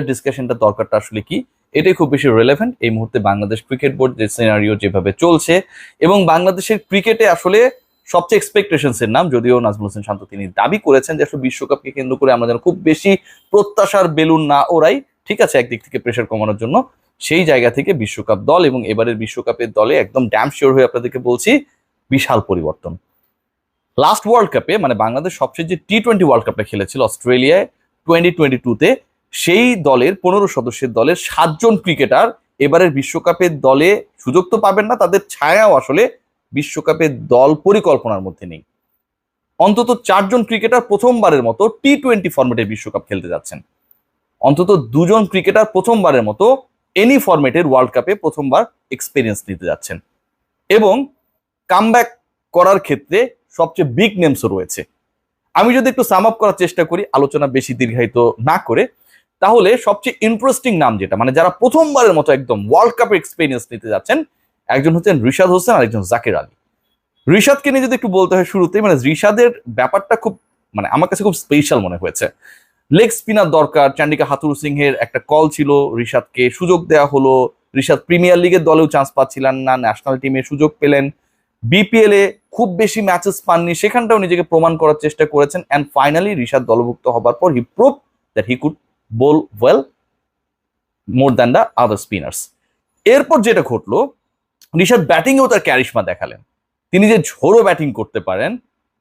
ডিসকাশনটা দরকারটা আসলে কি, এটাই খুব বেশি রিলেভেন্ট এই মুহূর্তে বাংলাদেশ ক্রিকেট বোর্ড যে সিনারিও যেভাবে চলছে, এবং বাংলাদেশের ক্রিকেটে আসলে সবচেয়ে এক্সপেকটেশনস এর নাম, যদিও নাজমুল হোসেন শান্ত তিনি দাবি করেছেন যে আসলে বিশ্বকাপকে কেন্দ্র করে আমরা যেন খুব বেশি প্রত্যাশার বেলুন না ওড়াই। ঠিক আছে, একদিক থেকে প্রেশার কমানোর জন্য সেই জায়গা থেকে বিশ্বকাপ দল এবং এবারের বিশ্বকাপের দলে একদম ড্যাম শিওর হয়ে আপনাদেরকে বলছি বিশাল পরিবর্তন। লাস্ট ওয়ার্ল্ড কাপে মানে বাংলাদেশ সবচেয়ে যে টি-20 ওয়ার্ল্ড কাপটা খেলেছিল অস্ট্রেলিয়ায় 2022-তে, সেই দলের 15 সদস্যের দলের 7 জন ক্রিকেটার এবারের বিশ্বকাপের দলে সুযোগ তো পাবেন না, তাদের ছায়াও আসলে বিশ্বকাপের দল পরিকল্পনার মধ্যে নেই। অন্তত 4 জন ক্রিকেটার প্রথমবারের মতো টি-20 ফরম্যাটের বিশ্বকাপ খেলতে যাচ্ছেন। অন্তত 2 জন ক্রিকেটার প্রথমবারের মতো এনি ফরম্যাটের ওয়ার্ল্ড কাপে প্রথমবার এক্সপিরিয়েন্স নিতে যাচ্ছেন, এবং কামব্যাক করার ক্ষেত্রে সবচেয়ে বিগ নেমসও রয়েছে। আমি যদি একটু সাম আপ করার চেষ্টা করি, আলোচনা বেশি দীর্ঘায়িত না করে, তাহলে সবচেয়ে ইন্টারেস্টিং নাম যেটা মানে যারা প্রথমবারের মতো একদম ওয়ার্ল্ড কাপের এক্সপিরিয়েন্স নিতে যাচ্ছেন, একজন হচ্ছেন রিশাদ হোসেন আর একজন জাকের আলী। রিশাদকে নিয়ে যদি একটু বলতে হয় শুরুতেই, মানে রিশাদের ব্যাপারটা খুব মানে আমার কাছে খুব স্পেশাল মনে হয়েছে। লেগ স্পিনার দরকার, চান্ডিকা হাথুরু সিংহের একটা কল ছিল, রিশাদকে সুযোগ দেওয়া হলো। রিশাদ প্রিমিয়ার লিগের দলেও চান্স পাচ্ছিলেন না, ন্যাশনাল টিমে সুযোগ পেলেন। বিপিএল এ খুব বেশি ম্যাচেস পাননি, সেখানটাও নিজেকে প্রমাণ করার চেষ্টা করেছেন, অ্যান্ড ফাইনালি রিশাদ দলভুক্ত হবার পর he prove that he could bowl well more than the other spinners. এরপর যেটা ঘটলো, রিশাদ ব্যাটিংয়েও তার ক্যারিশমা দেখালেন। তিনি যে ঝোড়ো ব্যাটিং করতে পারেন,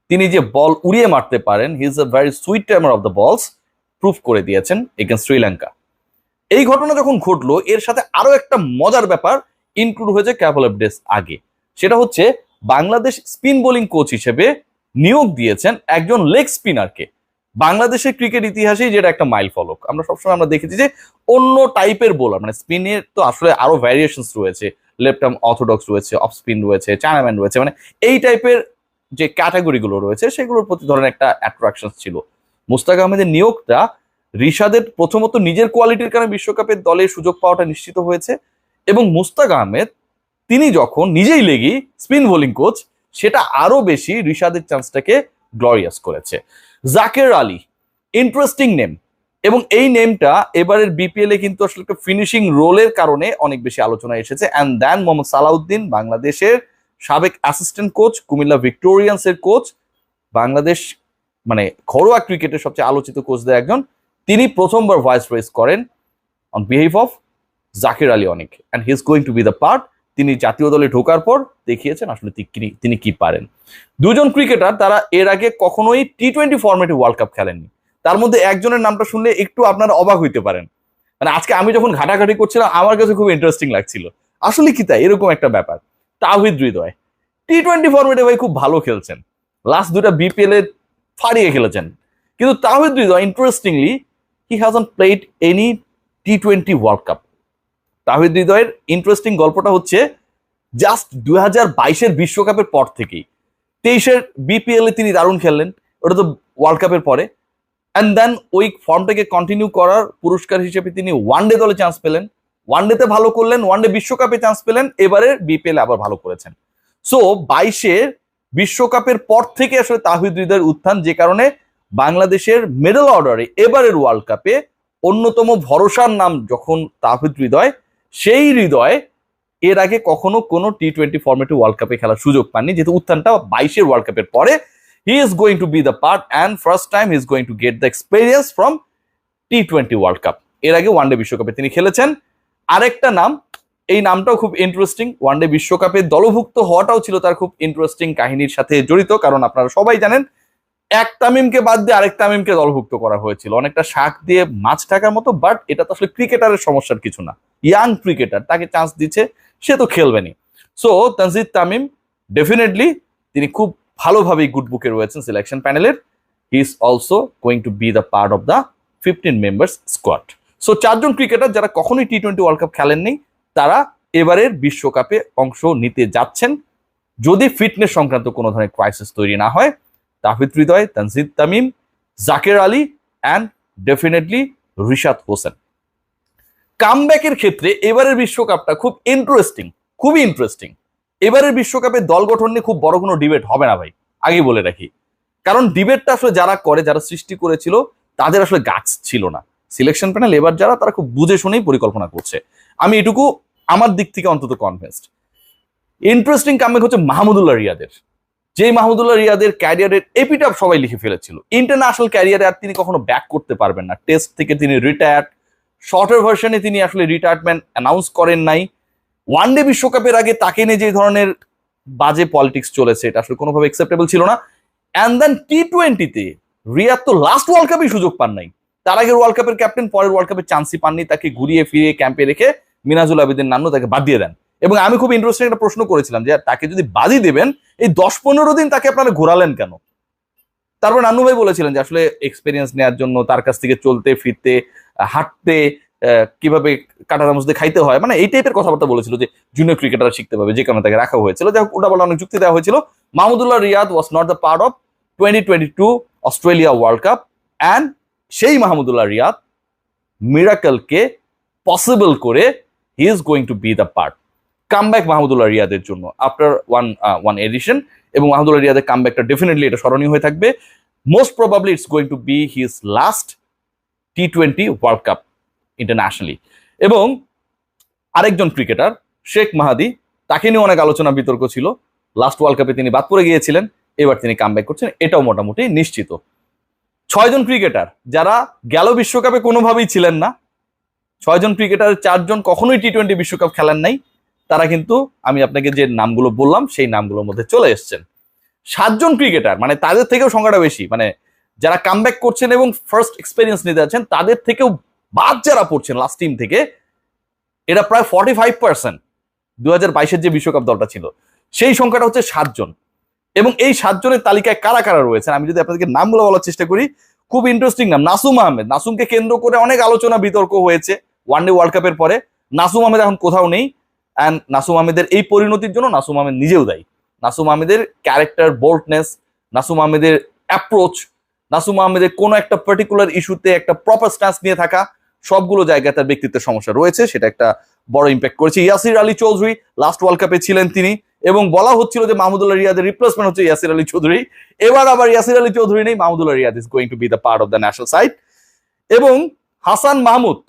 তিনি যে বল উড়িয়ে মারতে পারেন, he is a very sweet timer off the বলস, প্রুভ করে দিয়েছেন এগেন্স্ট শ্রীলঙ্কা। এই ঘটনা যখন ঘটলো, এর সাথে আরো একটা মজার ব্যাপার ইনক্লুড হয়েছে ক্যাপল অফ ডেজ আগে। সেটা হচ্ছে বাংলাদেশ স্পিন বোলিং কোচ হিসেবে নিয়োগ দিয়েছেন একজন লেগ স্পিনারকে। বাংলাদেশের ক্রিকেট ইতিহাসেই যেটা একটা মাইল ফলক। আমরা সবসময় আমরা দেখেছি যে অন্য টাইপের বোলার, মানে স্পিনের তো আসলে আরো ভ্যারিয়েশনস রয়েছে, লেফট আর্ম অর্থোডক্স রয়েছে, অফ স্পিন রয়েছে, চায়নাম্যান রয়েছে, মানে এই টাইপের যে ক্যাটাগরিগুলো রয়েছে সেগুলোর প্রতি ধরনের একটা অ্যাট্রাকশন ছিল। মুস্তাক আহমেদের নিয়োগটা রিশাদের প্রথমত নিজের কোয়ালিটির কারণে বিশ্বকাপের দলে সুযোগ পাওয়াটা নিশ্চিত হয়েছে, এবং মুস্তাক আহমেদ তিনি যখন নিজেই লেগি স্পিন বোলিং কোচ, সেটা আরো বেশি রিশাদের চান্সটাকে গ্লোরিয়াস করেছে। জাকের আলী ইন্টারেস্টিং নেম, এবং এই নেমটা এবারের বিপিএল এ কিন্তু আসলে একটা ফিনিশিং রোলের কারণে অনেক বেশি আলোচনায় এসেছে। অ্যান্ড দেন মোহাম্মদ সালাউদ্দিন, বাংলাদেশের সাবেক অ্যাসিস্ট্যান্ট কোচ, কুমিল্লা ভিক্টোরিয়ান্সের কোচ, বাংলাদেশ মানে ঘরোয়া ক্রিকেটের সবচেয়ে আলোচিত কোচদের একজন, তিনি প্রথমবার ভয়েস রেজ করেন on behalf of Zakir Ali অনেক, and he is going to be the part. তিনি জাতীয় দলে ঢোকার পর দেখিয়েছেন আসলে তিনি কি পারেন। দুজন ক্রিকেটার তারা এর আগে কখনোই টি-20 ফরম্যাটে ওয়ার্ল্ড কাপ খেলেননি। তার মধ্যে একজনের নামটা শুনলে একটু আপনারা অবাক হইতে পারেন। মানে আজকে আমি যখন ঘাটাঘাটি করছিলাম আমার কাছে খুব ইন্টারেস্টিং লাগছিল, আসলে কি তাই, এরকম একটা ব্যাপার। তাওহিদ হৃদয় টি-20 ফরম্যাটে ভাই খুব ভালো খেলছেন, লাস্ট দুটা বিপিএল এ ফাড়িয়ে খেলেছেন, কিন্তু Towhid Hridoy interestingly he hasn't played any টি-20 ওয়ার্ল্ড কাপ। তাওহিদ হৃদয়ের ইন্টারেস্টিং গল্পটা হচ্ছে জাস্ট 2022-এর বিশ্বকাপের পর থেকেই 23-এর বিপিএল এ তিনি দারুণ খেললেন, ওটা তো ওয়ার্ল্ড কাপের পরে, অ্যান্ড দেন ওই ফর্মটাকে কন্টিনিউ করার পুরস্কার হিসেবে তিনি ওয়ানডে দলে চান্স পেলেন, ওয়ানডেতে ভালো করলেন, ওয়ানডে বিশ্বকাপে চান্স পেলেন, এবারে বিপিএল আবার ভালো করেছেন। সো 22-এর বিশ্বকাপের পর থেকে আসলে তাওহিদ হৃদয়ের উত্থান, যে কারণে বাংলাদেশের মিডল অর্ডারে এবারের ওয়ার্ল্ড কাপে অন্যতম ভরসার নাম যখন তাওহিদ হৃদয়, সেই হৃদয় এর আগে কখনো কোনো টি-20 ফরম্যাটে ওয়ার্ল্ড কাপে খেলার সুযোগ পাননি, যেহেতু উত্থানটা 22-এর ওয়ার্ল্ড কাপের পরে। He is going to be the part, and first time he is going to get the experience from টি-20 ওয়ার্ল্ড কাপ। এর আগে ওয়ানডে বিশ্বকাপে তিনি খেলেছেন। আরেকটা নাম, এই নামটাও খুব ইন্টারেস্টিং, ওয়ানডে বিশ্বকাপে দলভুক্ত হওয়াটাও ছিল তার খুব ইন্টারেস্টিং কাহিনীর সাথে জড়িত, কারণ আপনারা সবাই জানেন এক তামিমকে বাদ দিয়ে আরেক তামিমকে দলভুক্ত করা হয়েছিল, অনেকটা শাক দিয়ে মাছ ঢাকার মতো। বাট এটা তো আসলে ক্রিকেটারের সমস্যার কিছু না, ইয়াং ক্রিকেটার, তাকে চান্স দিচ্ছে, সে তো খেলবেনি। সো তানজিদ তামিম ডেফিনেটলি তিনি খুব ভালোভাবেই গুড বুকে রয়েছেন সিলেকশন প্যানেলের। He is also going to be the part of the 15 members squad. So 4 জন ক্রিকেটার যারা কখনোই টি-20 ওয়ার্ল্ড কাপ খেলেননি, তারা এবারের বিশ্বকাপে অংশ নিতে যাচ্ছেন, যদি ফিটনেস সংক্রান্ত কোনো ধরনের ক্রাইসিস তৈরি না হয়। Towhid Hridoy, Tanzid Tamim, Zaker Ali and definitely Rishad Hossain. কামব্যাকের ক্ষেত্রে এবারের বিশ্বকাপটা খুব ইন্টারেস্টিং, খুবই ইন্টারেস্টিং। এবারের বিশ্বকাপে দল গঠন নিয়ে খুব বড় কোনো ডিবেট হবে না ভাই, আগে বলে রাখি, কারণ ডিবেটটা আসলে যারা করে, যারা সৃষ্টি করেছিল, তাদের আসলে গাছ ছিল না। সিলেকশন প্যানেল এবার যারা তারা খুব বুঝে শুনেই পরিকল্পনা করছে, আমি এটুকু আমার দিক থেকে অন্তত কনভিন্সড। ইন্টারেস্টিং কামব্যাক হচ্ছে মাহমুদুল্লাহ রিয়াদের, যেই মাহমুদুল্লাহ রিয়াদের ক্যারিয়ারের এপিটাপ সবাই লিখে ফেলেছিল। ইন্টারন্যাশনাল ক্যারিয়ারে আর তিনি কখনো ব্যাক করতে পারবেন না, টেস্ট থেকে তিনি রিটায়ার্ড, শর্টার ভার্সনে তিনি আসলে রিটায়ারমেন্ট অ্যানাউন্স করেন নাই। ওয়ানডে বিশ্বকাপের আগে তাকে নিয়ে যে ধরনের বাজে পলিটিক্স চলেছে এটা আসলে কোনোভাবে অ্যাকসেপ্টেবল ছিল না। অ্যান্ড দেন টি-20-তে রিয়াদ তো লাস্ট ওয়ার্ল্ড কাপেই সুযোগ পান নাই, তার আগের ওয়ার্ল্ড কাপের ক্যাপ্টেন, পরের ওয়ার্ল্ড কাপের চান্সই পাননি, তাকে ঘুরিয়ে ফিরিয়ে ক্যাম্পে রেখে মিনাজুল আবেদিন নান্নু তাকে বাদ দিয়ে দেন। এবং আমি খুব ইন্টারেস্টিং একটা প্রশ্ন করেছিলাম যে তাকে যদি বাদই দেবেন এই 10-15 দিন তাকে আপনারা ঘোরালেন কেন? তারপর নান্নু ভাই বলেছিলেন যে আসলে এক্সপিরিয়েন্স নেওয়ার জন্য, তার কাছ থেকে চলতে ফিরতে হাঁটতে কিভাবে কাটা চামচ দিয়ে খাইতে হয়, মানে এই টাইপের কথাবার্তা বলেছিল যে জুনিয়র ক্রিকেটার শিখতে পাবে, যে কারণে তাকে রাখা হয়েছিল। যাই হোক, ওটা বলে অনেক যুক্তি দেওয়া হয়েছিল। Mahmudullah Riyad was not the part of 2022 Australia World Cup, and সেই মাহমুদুল্লাহ রিয়াদ মিরাকলকে পসিবল করে he is going to be the part. Comeback Mahmudullah রিয়াদের জন্য আফটার ওয়ান এডিশন, এবং মাহমুদুল্লাহ রিয়াদের কামব্যাকটা ডেফিনেটলি এটা স্মরণীয় হয়ে থাকবে। Most probably it's going to be his last টি-20 ওয়ার্ল্ড কাপ ইন্টারন্যাশনালি। এবং আরেকজন ক্রিকেটার শেখ মাহাদি, তাকে নিয়ে অনেক আলোচনা বিতর্ক ছিল। লাস্ট ওয়ার্ল্ড কাপে তিনি বাদ পড়ে গিয়েছিলেন, এবার তিনি কামব্যাক করছেন, এটাও মোটামুটি নিশ্চিত। 6 জন ক্রিকেটার যারা গেল বিশ্বকাপে কোনোভাবেই ছিলেন না, 6 জন ক্রিকেটার 4 জন কখনোই টি-20 বিশ্বকাপ খেলেন নাই, তারা কিন্তু আমি আপনাকে যে নামগুলো বললাম সেই নামগুলোর মধ্যে চলে এসছেন। 7 জন ক্রিকেটার, মানে তাদের থেকেও সংখ্যাটা বেশি, মানে যারা কামব্যাক করছেন এবং ফার্স্ট এক্সপেরিয়েন্স নিতে যাচ্ছেন তাদের থেকেও বাদ যারা পড়ছেন লাস্ট টিম থেকে, এটা প্রায় 45%। 2022-এর যে বিশ্বকাপ দলটা ছিল সেই সংখ্যাটা হচ্ছে 7 জন। এবং এই 7 জনের তালিকায় কারা কারা রয়েছেন আমি যদি আপনাদেরকে নামগুলো বলার চেষ্টা করি, খুব ইন্টারেস্টিং নাম নাসুম আহমেদ। নাসুমকে কেন্দ্র করে অনেক আলোচনা বিতর্ক হয়েছে ওয়ানডে ওয়ার্ল্ড কাপের পরে। নাসুম আহমেদ এখন কোথাও নেই, অ্যান্ড নাসুম আহমেদের এই পরিণতির জন্য নাসুম আহমেদ নিজেও দায়ী। নাসুম আহমেদের ক্যারেক্টার, বোল্ডনেস, নাসুম আহমেদের অ্যাপ্রোচ, নাসুম আহমেদের কোনো একটা পার্টিকুলার ইস্যুতে একটা প্রপার স্ট্যান্স নিয়ে থাকা, সবগুলো জায়গায় তার ব্যক্তিত্বের সমস্যা রয়েছে, সেটা একটা বড় ইম্প্যাক্ট করেছে। ইয়াসির আলী চৌধুরী লাস্ট ওয়ার্ল্ড কাপে ছিলেন তিনি, এবং বলা হচ্ছিল যে মাহমুদুল্লাহ রিয়াদের রিপ্লেসমেন্ট হচ্ছে ইয়াসির আলী চৌধুরী। এবার আবার ইয়াসির আলী চৌধুরী নেই, Mahmudullah Riyad is going to be the part of the national side. এবং Hasan Mahmud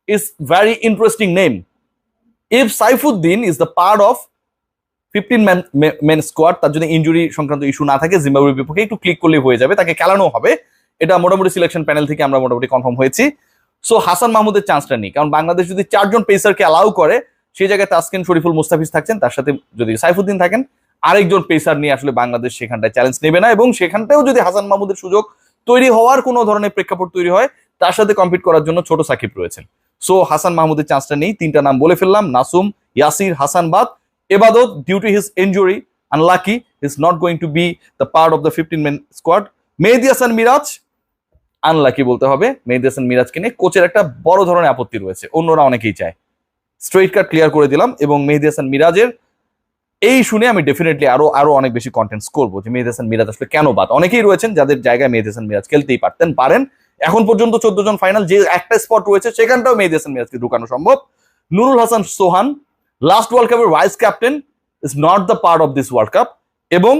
is very interesting name. If Saifuddin is the part of 15 men squad, তার জন্য ইনজুরি সংক্রান্ত ইস্যু না থাকে, জিম্বাবুয়ের বিপক্ষে একটু ক্লিক করলেই হয়ে যাবে, তাকে খেলানো হবে, এটা মোটামুটি সিলেকশন প্যানেল থেকে আমরা মোটামুটি কনফার্ম হয়েছি। সো হাসান মাহমুদের চান্সটা নেই, কারণ বাংলাদেশ যদি 4 জন পেসারকে অ্যালাউ করে, সেই জায়গায় তাসকিন, শরীফুল, মুস্তাফিজ থাকছেন, তার সাথে যদি সাইফুদ্দিন থাকেন, আরেকজন পেসার নিয়ে আসলে বাংলাদেশ সেখানটায় চ্যালেঞ্জ নেবে না। এবং সেখানটাও যদি হাসান মাহমুদের সুযোগ তৈরি হওয়ার কোনো ধরনের প্রেক্ষাপট তৈরি হয়, তার সাথে কম্পিট করার জন্য ছোট সাকিব রয়েছেন। সো হাসান মাহমুদের চান্সটা নেই। 3টা নাম বলে ফেললাম, নাসুম, ইয়াসির, হাসান বাদ। Ebadot, due to his injury unlucky, is not going to be the part of the 15 men squad. Mehedi Hasan Miraz, unlucky বলতে হবে। মেহেদী হাসান মিরাজকে নিয়ে কোচের একটা বড় ধরনের আপত্তি রয়েছে, অন্যরা অনেকেই চায়, স্ট্রেইট কাট ক্লিয়ার করে দিলাম। এবং মেহেদী হাসান মিরাজের এই শুনে আমি ডেফিনেটলি আরো অনেক বেশি কন্টেন্টস করবো যে মেহেদী হাসান মিরাজ আসলে কেন বাদ। অনেকেই রয়েছেন যাদের জায়গায় মেহেদী হাসান মিরাজ খেলতেই পারেন। এখন পর্যন্ত 14 জন ফাইনাল, যে একটা স্পট রয়েছে সেখানটাও মেহেদী হাসান মিরাজকে ঢুকানো সম্ভব। নুরুল হাসান সোহান, লাস্ট ওয়ার্ল্ড কাপের vice captain, is not the part of this world cup. এবং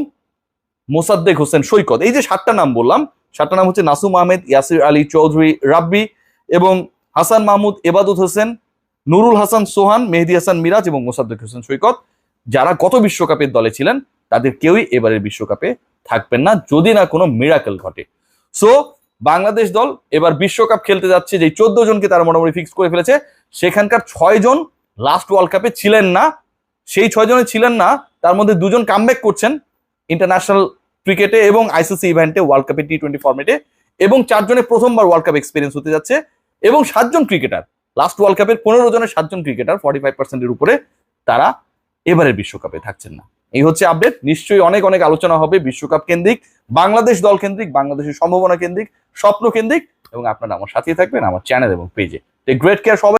মোসাদ্দেক হোসেন সৈকত। এই যে 7টা নাম বললাম, 7টা নাম হচ্ছে নাসুম আহমেদ, ইয়াসির আলী চৌধুরী রাব্বি, এবং হাসান মাহমুদ, এবাদত হোসেন, নুরুল হাসান সোহান, মেহেদী হাসান মিরাজ এবং মোসাদ্দেক হোসেন সৈকত। যারা গত বিশ্বকাপের দলে ছিলেন তাদের কেউই এবারের বিশ্বকাপে থাকবেন না যদি না কোনো মিরাকেল ঘটে। সো বাংলাদেশ দল এবার বিশ্বকাপ খেলতে যাচ্ছে, যে 14 জনকে তারা মোটামুটি ফিক্স করে ফেলেছে, সেখানকার 6 জন লাস্ট ওয়ার্ল্ড কাপে ছিলেন না। সেই 6 জনে ছিলেন না, তার মধ্যে 2 জন কামব্যাক করছেন ইন্টারন্যাশনাল ক্রিকেটে এবং আইসিসি ইভেন্টে, ওয়ার্ল্ড কাপে টি-20 ফরম্যাটে, এবং 4 জনে প্রথমবার ওয়ার্ল্ড কাপ এক্সপিরিয়েন্স হতে যাচ্ছে। এবং 7 জন ক্রিকেটার, লাস্ট ওয়ার্ল্ড কাপের 15 জনের 7 জন ক্রিকেটার 45%-এর উপরে, তারা এবারের বিশ্বকাপে থাকছেন না। এই হচ্ছে আপডেট। নিশ্চয়ই অনেক অনেক আলোচনা হবে বিশ্বকাপ কেন্দ্রিক, বাংলাদেশ দল কেন্দ্রিক, বাংলাদেশের সম্ভাবনা কেন্দ্রিক, স্বপ্ন কেন্দ্রিক, এবং আপনারা আমার সাথে থাকবেন আমার চ্যানেল এবং পেজে। গ্রেট কেয়ার সবাই।